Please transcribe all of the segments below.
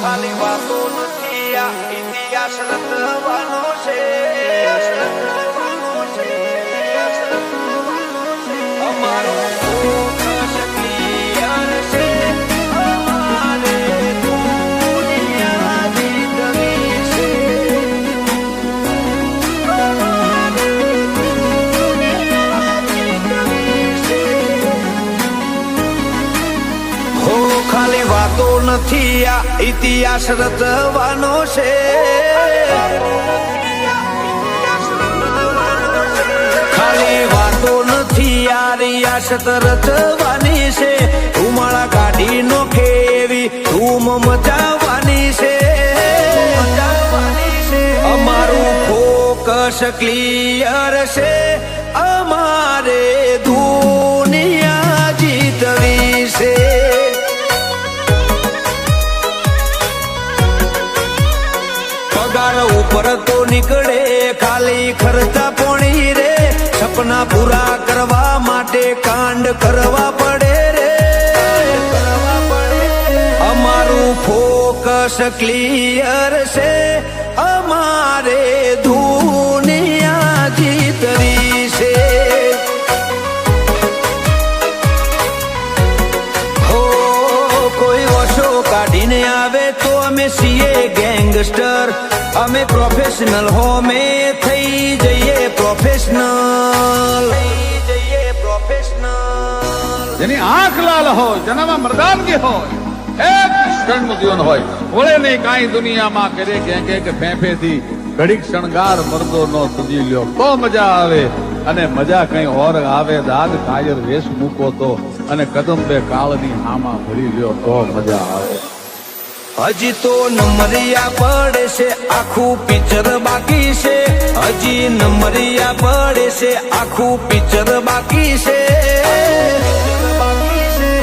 ખાલી વાતો નથી આ ઇતિહાસ રચવાનો છે અમારો ખાલી વાતો નથી આ ઇતિહાસ રચવાનો છે ખાલી વાતો નથી આ રિયાસત રચવાની છે ધુમાડા કાઢી નોખે એવી ધૂમ મચાવવાની છે અમારું ફોકસ ક્લિયર છે અમારે દુનિયા જીતવી છે ઉપર તો નીકળે ખાલી ખર્ચા પોણી રે સપના પૂરા કરવા માટે કાંડ કરવા પડે રે અમારું ફોકસ ક્લિયર છે અમારે દુનિયા જીતવી છે હો કોઈ વશો કાઢીને આવે તો અમે છીએ ગેંગસ્ટર અમે પ્રોફેશનલ હો મેં થઈ જઈએ પ્રોફેશનલ જેની આંખ લાલ હોય જેનામાં મર્દાનગી હોય એક ક્ષણનું જીવન હોય વળે નહીં કાંઈ દુનિયામાં કરે કે ફેંફેથી ઘડીક શણગાર મરદો નો સજી લ્યો તો મજા આવે અને મજા કઈ ઓર આવે દાદ કાયર વેશ મૂકો તો અને કદમ બે કાળની હામાં ભરી લ્યો તો મજા આવે હજી તો નંબરિયા પડે છે આખું પિક્ચર બાકી છે હજી નંબરિયા પડે છે આખું પિક્ચર બાકી છે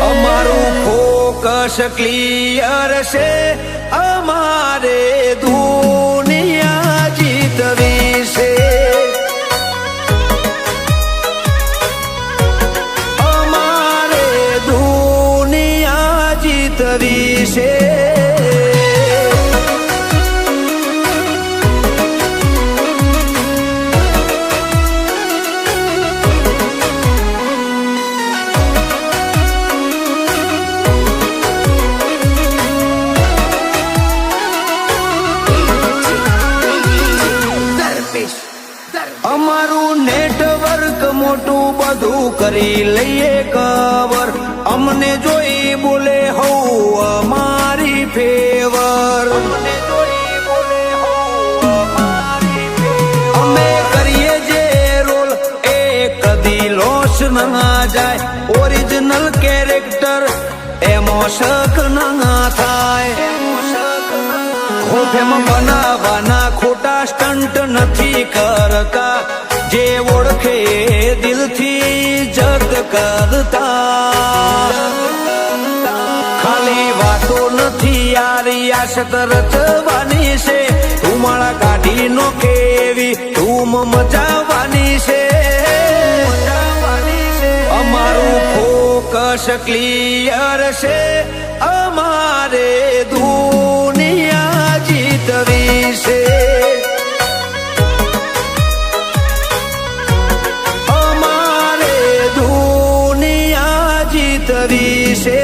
અમારું ફોકસ ક્લિયર છે અમારે દુનિયા જીતવી છે અમારે દુનિયા જીતવી છે અમારું નેટવર્ક મોટું બધું કરી લઈએ કવર અમને જોઈ બોલે હો અમારી ફેવર અમે કરીએ જે રોલ એ કદી લોસ ના જાય ઓરિજિનલ કેરેક્ટર એમાં શક ના થાય ખોફેમાં બનાવવાના ખોટા સ્ટન્ટ નથી કરતા જે ઓળખે દિલથી જત કરતા ખાલી વાતો નથી આ રિયાસત રચવાની છે ધુમાડા કાઢી નોખે એવી ધૂમ મચાવવાની છે અમારું ફોકસ ક્લિયર છે અમારે દુનિયા જીતવી છે અમારે દુનિયા જીતવી છે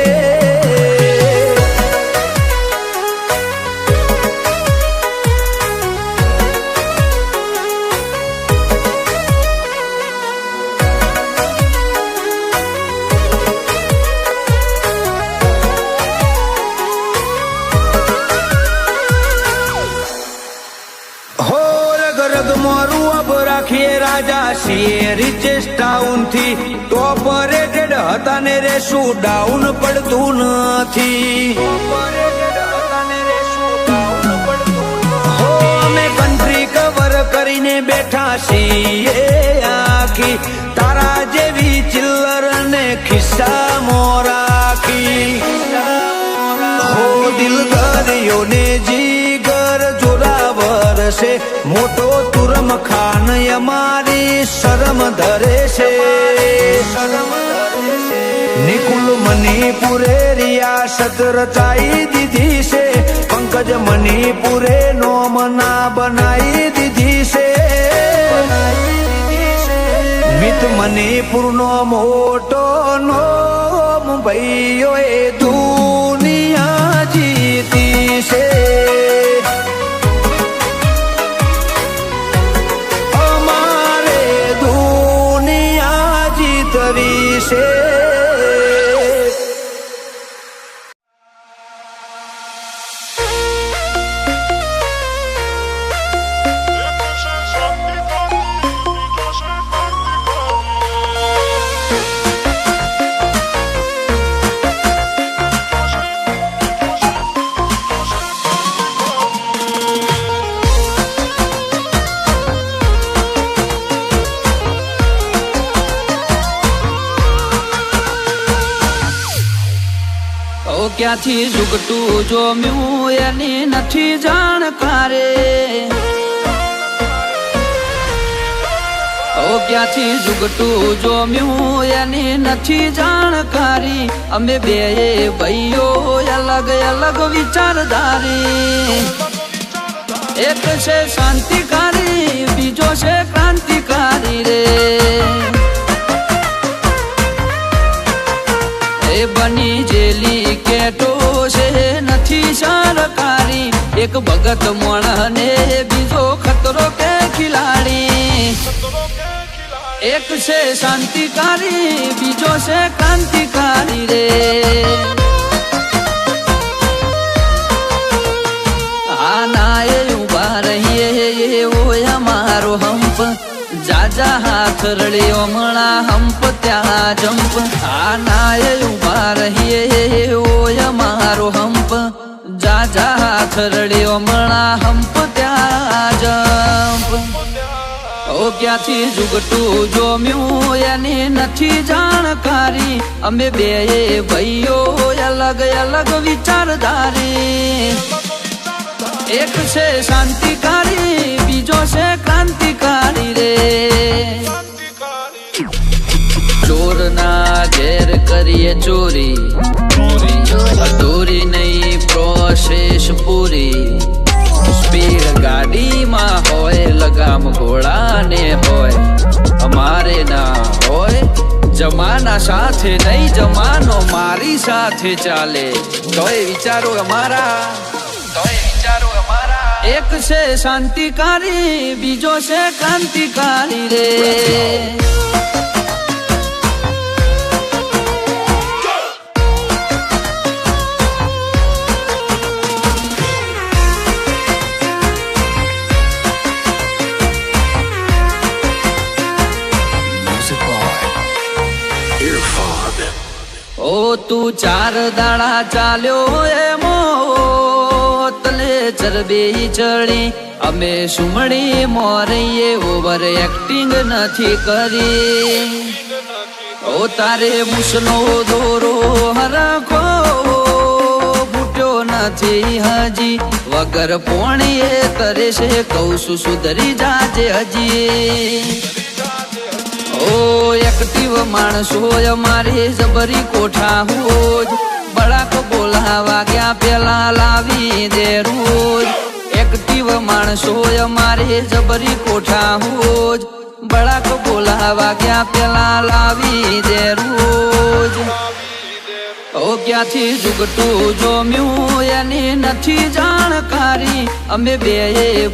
રાજા છીએ રિચેસ્ટ ટાઉન થી ટોપરેટેડ હતા ને રેશું ડાઉન પડતું નથી હો અમે કન્ટ્રી કવર કરીને બેઠા છીએ આખી તારા જેવી ચિલ્લર ને ખિસ્સામાં રાખી હો દિલ ગયો ને જીગર જોરાવર છે મોટો તુરમ ખાન અમારી શરમ ધરે છે નિકુલ મણિપુરે રિયાસત રચાઈ દીધી છે જ મણિપુરે નોમના બનાવી દીધી છે મિત મણિપુર નો મોટો નોમ ભાઈઓ એ દુનિયા જીતી છે અમારે દુનિયા જીતવી છે ક્યાંથી ઝુકટું જોમ્યું એની નથી જાણકારે ક્યાંથી ઝુકટું જોમ્યું એની નથી જાણકારી અમે બે ભાઈઓ અલગ અલગ વિચારધારી એક છે શાંતિકારી બીજો છે ક્રાંતિકારી રે એ બની જેલી કેટો છે નથી સરકારી એક ભગત મોણને બીજો ખતરો કે ખિલાડી એક છે શાંતિકારી બીજો છે ક્રાંતિકારી રે આના એ ઉભા રહીએ એવો અમારો હંપ જાજા હાથ રળ્યો મણા હંપ ત્યાં જંપ આના એ ઉભા રહીએ એવો અમારો હંપ જાજા હાથ રળ્યો મણા હંપ ત્યાં જંપ ક્યાંથી ઝુકટું જોમ્યું એની નથી જાણકારી અમે બે ભાઈઓ અલગ અલગ વિચારધારી એક છે શાંતિકારી બીજો છે ક્રાંતિકારી રે ચોરના ઘેર કરીએ ચોરી અધૂરી નહીં પ્રોસેસ પૂરી સ્પીડ ગાડીમાં હોય લગામ ઘોડાને હોય અમારે ના હોય જમાના સાથે નહીં જમાનો મારી સાથે ચાલે તોય વિચારો અમારા એક છે શાંતિકારી બીજો છે ક્રાંતિકારી રે ઓ તું ચાર દાડા ચાલ્યો એમો તલે ચરબી ચડી અમે સુમણી મોરીએ ઓવર એક્ટિંગ નથી કરી ઓ તારે મુસનો દોરો હરખો ફૂટ્યો નથી હજી વગર પોણીએ તરે છે કઉ છું સુધરી જાજે હજી ઓ એક્ટિવ માણસો અમારી જબરી કોઠા હોજ બળાક બોલાવા ગયા પેલા લાવી દે રોજ એક્ટિવ માણસો અમારી જબરી કોઠા હોજ બળાક બોલાવા ગયા પેલા લાવી દે રોજ ક્યાંથી ઝુકટું જોમ્યું એની નથી જાણકારી અમે બે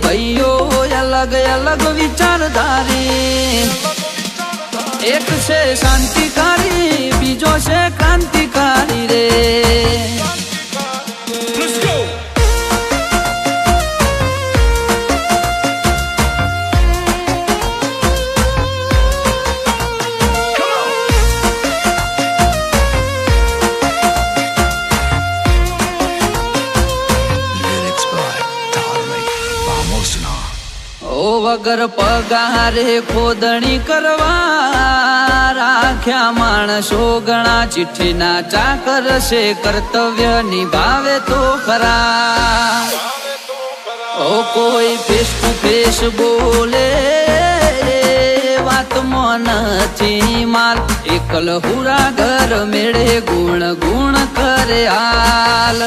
ભાઈઓ અલગ અલગ વિચારધારી એક છે શાંતિકારી બીજો છે ક્રાંતિકારી રે વગર પગારે ખોદણી કરવા રાખ્યા માણસો ઘણા ચિઠ્ઠીના ચાકર છે કર્તવ્ય નિભાવે તો ખરા ઓ કોઈ ફેસ ટુ ફેસ બોલે વાતમાં નથી માલ એકલ હુરા ઘર મેળે ગુણ ગુણ કરે હાલ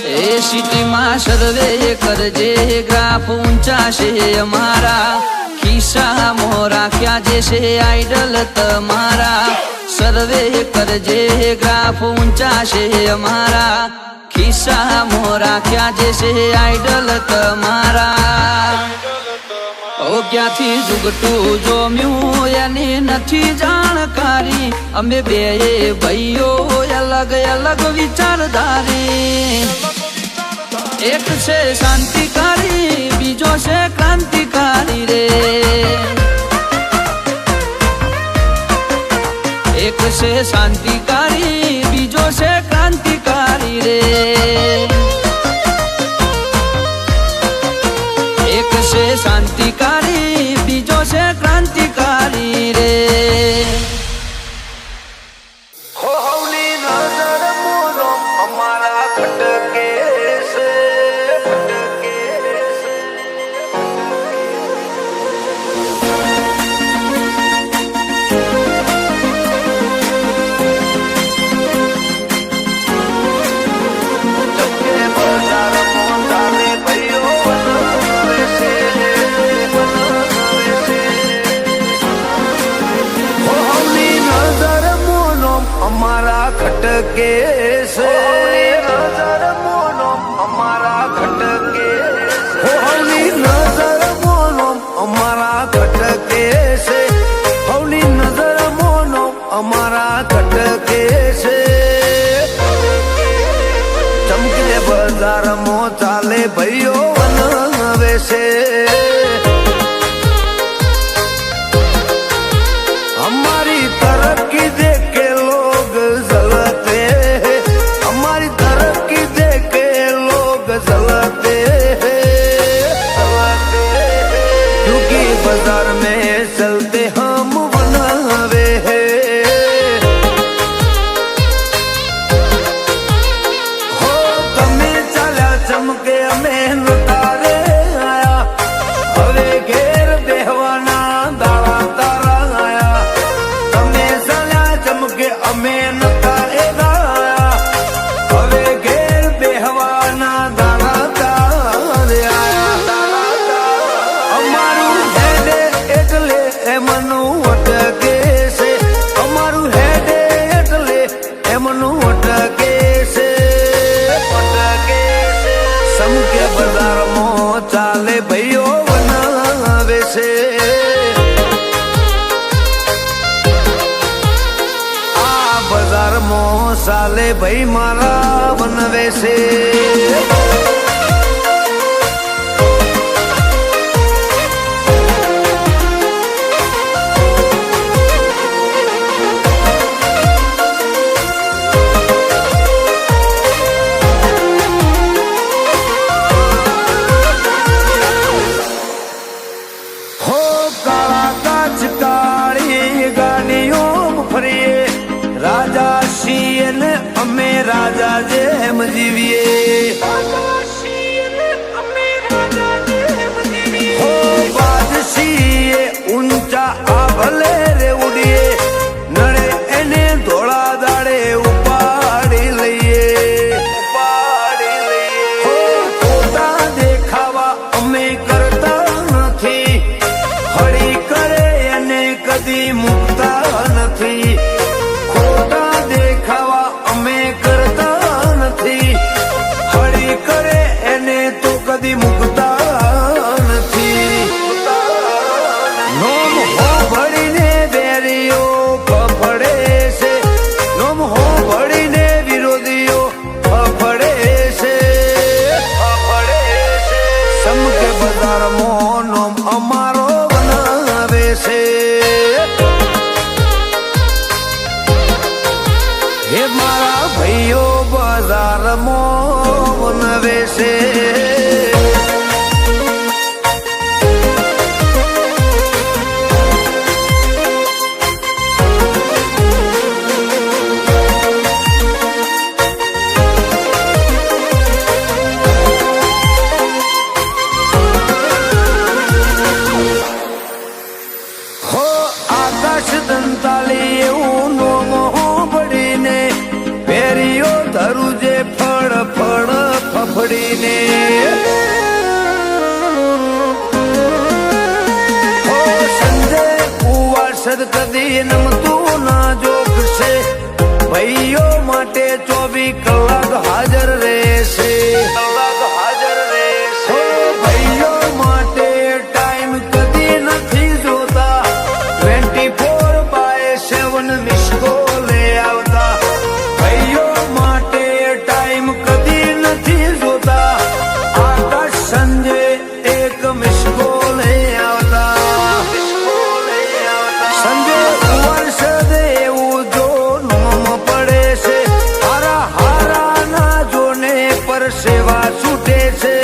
એ સિટીમાં સર્વે કરજે ગ્રાફ ઊંચા છે અમારા ખિસ્સામાં રાખ્યા જે છે આઈડલ તમારા સર્વે કરજે ગ્રાફ ઊંચા છે અમારા ખિસ્સામાં રાખ્યા જે છે આઈડલ તમારા ઓ ક્યાંથી જુગટું જોમ્યું એની નથી જાણકારી અમે બે ભાઈઓ અલગ અલગ વિચારધારી એક છે શાંતિકારી બીજો છે ક્રાંતિકારી રે એક છે શાંતિકારી બીજો છે ક્રાંતિકારી રે એક છે શાંતિકારી બીજો છે ક્રાંતિકારી રે હો હવની નજર મોનો અમારા ખટકે છે અમારા ખટકે છે નજર મોનો અમારા ખટકે હવની નજર મોનો અમારા ખટકે છે હવની નજર મોનો અમારા ખટકે છે ચમકીને બજારમાં ચાલે ભાઈઓ વનવે છે हमारी तरक्की देख के लोग जलते हैं हमारी तरक्की देख के लोग जलते हैं क्योंकि बाजार में चलते हम बनावे हैं हो तमे चाल्या चमके हमें तारे आया हवे घेर बेहवाना दाड़ा तारा आया तमे चाल्या चमके हमें नता एगाया हवे घेर बेहवाना दाड़ा तारे आया અમારું હેડે એટલે એમનું અટકે છે અમારું હેડે એટલે એમનું અટકે છે સમકે બજારમાં ચાલે ભાઈઓ બનાવે છે આ બજારમાં ચાલે ભાઈ મારા બનાવે છે हो काला काच काली गाड़ियों फरिए राजा सिंह ने अमे राजा जेम जीविए हो बादशीए ऊंचा आभले रे उड़िए नड़े एने धोला दाड़े उपाड़ी लईए हो પોતા દેખાવા અમે કરતા નથી હળી કરે એને કદી મુકતા નથી ખોટા દેખાવા અમે કરતા નથી હળી કરે એને તો કદી મુકતા નથી નોમ હો ભળીને બેરીઓ ફફડે છે નોમ હો ભળીને વિરોધીઓ ફફડે છે સમકે બજારમાં નોમ અમારો બનાવે છે હે મારા ભાઈઓ બજારમાં બનાવે છે હો સંજય કુવાસદ કદી નમતું ના જોખશે, ભાઈઓ માટે 24 કલાક હાજર રહેશે. હાજર રહેશે. ભાઈઓ માટે ટાઈમ કદી નથી જોતા, 24/7 મિસ કોલે આવતા. ભાઈઓ માટે ટાઈમ કદી નથી જોતા, આકાશ સંજય એક મિસ કોલે આવતા. સંજય વર્ષ એવું જો નોમ પડે છે, હારા હારા ના જોને પર સેવા છૂટે છે.